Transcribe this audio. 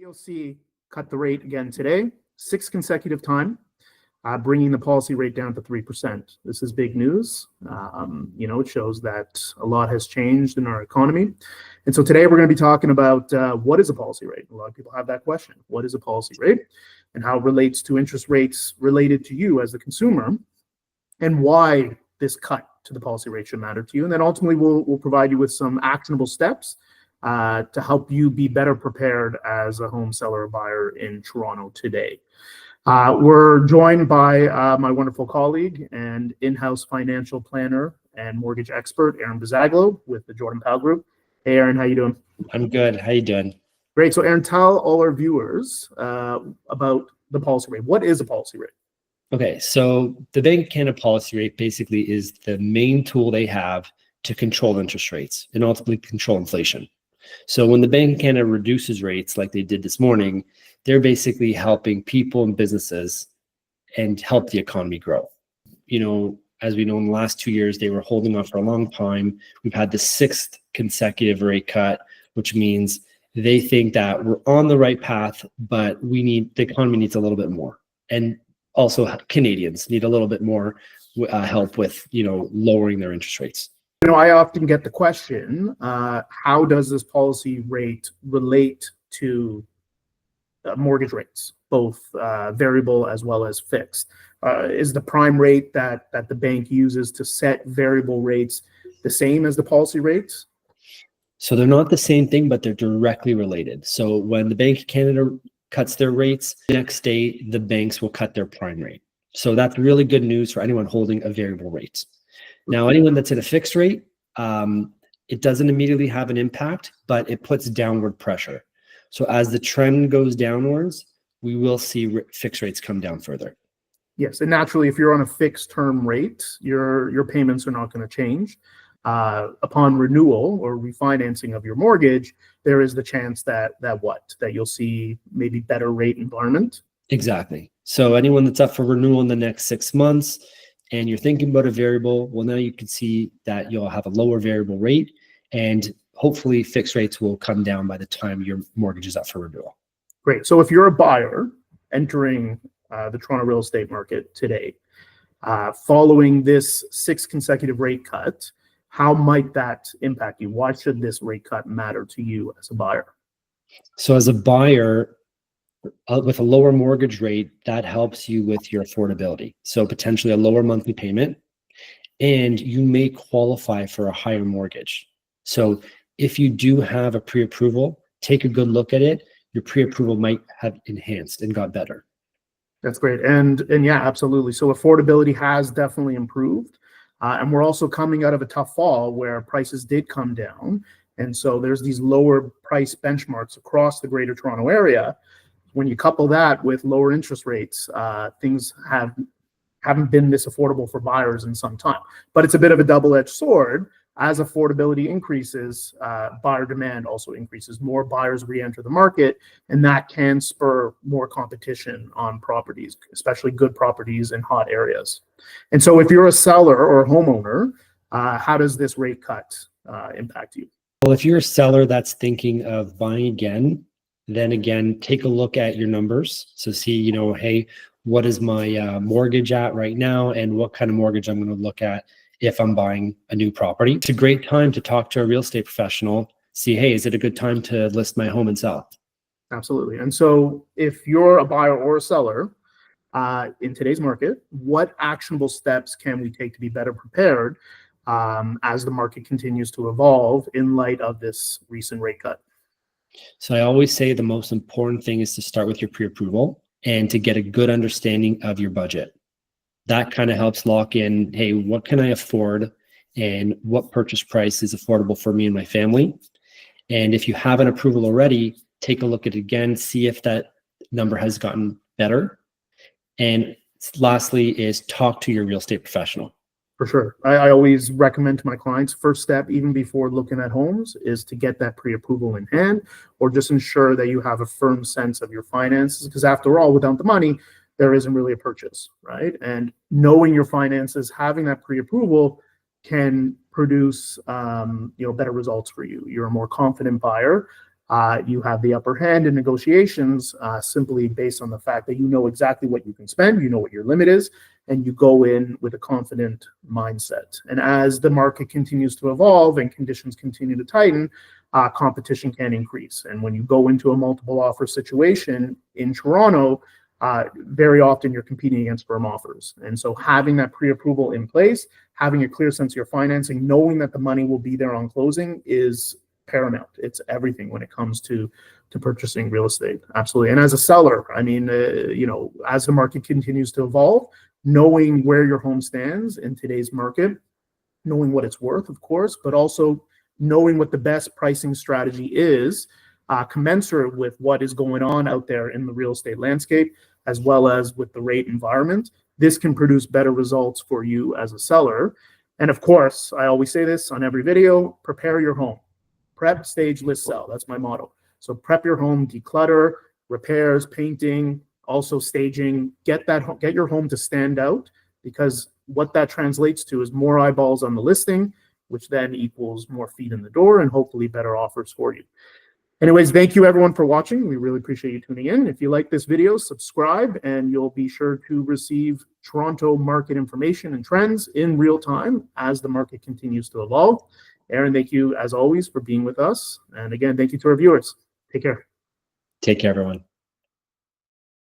BoC cut the rate again today, sixth consecutive time, bringing the policy rate down to 3%. This is big news. It shows that a lot has changed in our economy. And so today we're going to be talking about what is a policy rate. A lot of people have that question. What is a policy rate and how it relates to interest rates related to you as the consumer, and why this cut to the policy rate should matter to you. And then ultimately we'll provide you with some actionable steps to help you be better prepared as a home seller or buyer in Toronto today. We're joined by my wonderful colleague and in-house financial planner and mortgage expert, Aaron Buzaglo with the Jordan Powell Group. Hey, Aaron, how you doing? I'm good. How you doing? Great. So, Aaron, tell all our viewers about the policy rate. What is a policy rate? Okay, so the Bank of Canada policy rate basically is the main tool they have to control interest rates and ultimately control inflation. So when the Bank of Canada reduces rates like they did this morning, they're basically helping people and businesses and help the economy grow. As we know, in the last 2 years, they were holding on for a long time. We've had the sixth consecutive rate cut, which means they think that we're on the right path, but the economy needs a little bit more. And also Canadians need a little bit more help with, lowering their interest rates. I often get the question, how does this policy rate relate to mortgage rates, both variable as well as fixed? Is the prime rate that the bank uses to set variable rates the same as the policy rates? So they're not the same thing, but they're directly related. So when the Bank of Canada cuts their rates, the next day the banks will cut their prime rate. So that's really good news for anyone holding a variable rate. Now, anyone that's at a fixed rate, it doesn't immediately have an impact, but it puts downward pressure. So as the trend goes downwards, we will see fixed rates come down further. Yes, and naturally, if you're on a fixed term rate, your payments are not going to change. Upon renewal or refinancing of your mortgage, there is the chance that you'll see maybe better rate environment. Exactly. So anyone that's up for renewal in the next 6 months and you're thinking about a variable, well, now you can see that you'll have a lower variable rate, and hopefully fixed rates will come down by the time your mortgage is up for renewal. Great. So if you're a buyer entering the Toronto real estate market today, following this sixth consecutive rate cut, how might that impact you? Why should this rate cut matter to you as a buyer? So as a buyer, with a lower mortgage rate, that helps you with your affordability. So potentially a lower monthly payment, and you may qualify for a higher mortgage. So if you do have a pre-approval, take a good look at it. Your pre-approval might have enhanced and got better. That's great. And yeah, absolutely. So affordability has definitely improved. And we're also coming out of a tough fall where prices did come down. And so there's these lower price benchmarks across the greater Toronto area. When you couple that with lower interest rates, things haven't been this affordable for buyers in some time. But it's a bit of a double-edged sword. As affordability increases, buyer demand also increases. More buyers re-enter the market, and that can spur more competition on properties, especially good properties in hot areas. And so if you're a seller or a homeowner, how does this rate cut impact you? Well, if you're a seller that's thinking of buying again, then again, take a look at your numbers. So see, hey, what is my mortgage at right now, and what kind of mortgage I'm going to look at if I'm buying a new property. It's a great time to talk to a real estate professional, see, hey, is it a good time to list my home and sell? Absolutely. And so if you're a buyer or a seller in today's market, what actionable steps can we take to be better prepared as the market continues to evolve in light of this recent rate cut? So I always say the most important thing is to start with your pre-approval and to get a good understanding of your budget. That kind of helps lock in, hey, what can I afford and what purchase price is affordable for me and my family? And if you have an approval already, take a look at it again, see if that number has gotten better. And lastly is talk to your real estate professional. For sure. I always recommend to my clients, first step, even before looking at homes, is to get that pre-approval in hand, or just ensure that you have a firm sense of your finances, because after all, without the money, there isn't really a purchase, right? And knowing your finances, having that pre-approval can produce better results for you. You're a more confident buyer you have the upper hand in negotiations simply based on the fact that you know exactly what you can spend, you know what your limit is, and you go in with a confident mindset. And as the market continues to evolve and conditions continue to tighten, competition can increase. And when you go into a multiple offer situation in Toronto, very often you're competing against firm offers. And so having that pre-approval in place, having a clear sense of your financing, knowing that the money will be there on closing is paramount. It's everything when it comes to purchasing real estate. Absolutely. And as a seller, I mean, as the market continues to evolve, knowing where your home stands in today's market, knowing what it's worth, of course, but also knowing what the best pricing strategy is, commensurate with what is going on out there in the real estate landscape, as well as with the rate environment. This can produce better results for you as a seller. And of course, I always say this on every video, prepare your home. Prep, stage, list, sell. That's my motto. So prep your home, declutter, repairs, painting, also staging. Get your home to stand out, because what that translates to is more eyeballs on the listing, which then equals more feet in the door and hopefully better offers for you. Anyways, thank you everyone for watching. We really appreciate you tuning in. If you like this video, subscribe and you'll be sure to receive Toronto market information and trends in real time as the market continues to evolve. Aaron, thank you as always for being with us. And again, thank you to our viewers. Take care. Take care, everyone.